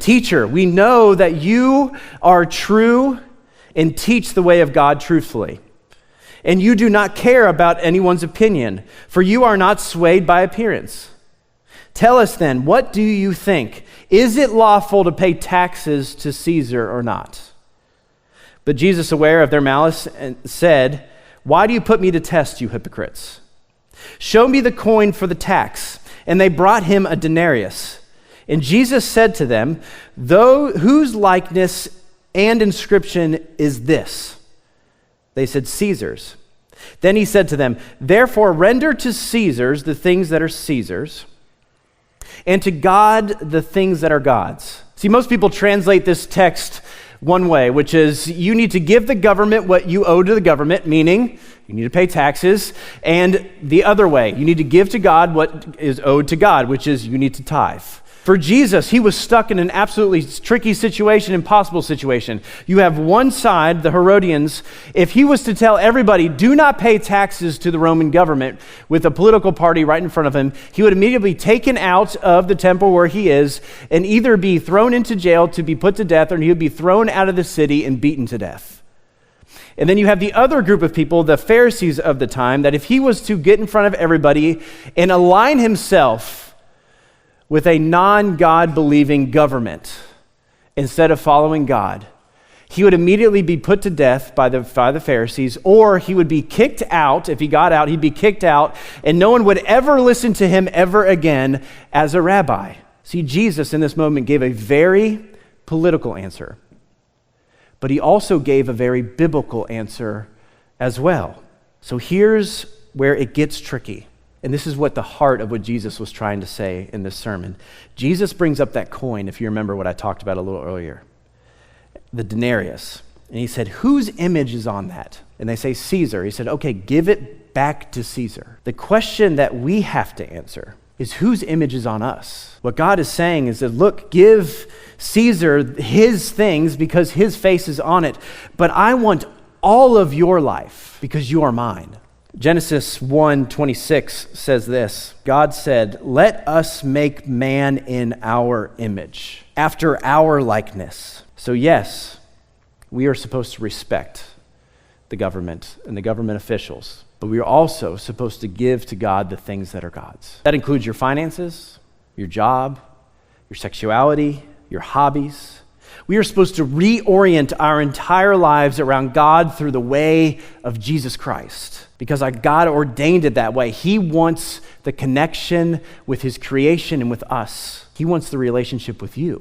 Teacher, we know that you are true and teach the way of God truthfully. And you do not care about anyone's opinion, for you are not swayed by appearance. Tell us then, what do you think? Is it lawful to pay taxes to Caesar or not? But Jesus, aware of their malice, said, why do you put me to test, you hypocrites? Show me the coin for the tax. And they brought him a denarius. And Jesus said to them, whose likeness and inscription is this? They said, Caesar's. Then he said to them, therefore render to Caesar's the things that are Caesar's, and to God the things that are God's. See, most people translate this text one way, which is you need to give the government what you owe to the government, meaning you need to pay taxes, and the other way, you need to give to God what is owed to God, which is you need to tithe. For Jesus, he was stuck in an absolutely tricky situation, impossible situation. You have one side, the Herodians. If he was to tell everybody, do not pay taxes to the Roman government with a political party right in front of him, he would immediately be taken out of the temple where he is and either be thrown into jail to be put to death, or he would be thrown out of the city and beaten to death. And then you have the other group of people, the Pharisees of the time, that if he was to get in front of everybody and align himself with a non-God believing government instead of following God, he would immediately be put to death by the Pharisees, or he would be kicked out. If he got out, he'd be kicked out, and no one would ever listen to him ever again as a rabbi. See, Jesus in this moment gave a very political answer, but he also gave a very biblical answer as well. So here's where it gets tricky. And this is what the heart of what Jesus was trying to say in this sermon. Jesus brings up that coin, if you remember what I talked about a little earlier, the denarius. And he said, whose image is on that? And they say, Caesar. He said, okay, give it back to Caesar. The question that we have to answer is whose image is on us? What God is saying is that, look, give Caesar his things because his face is on it, but I want all of your life because you are mine. Genesis 1:26 says this, God said, let us make man in our image, after our likeness. So yes, we are supposed to respect the government and the government officials, but we are also supposed to give to God the things that are God's. That includes your finances, your job, your sexuality, your hobbies. We are supposed to reorient our entire lives around God through the way of Jesus Christ, because God ordained it that way. He wants the connection with his creation and with us. He wants the relationship with you.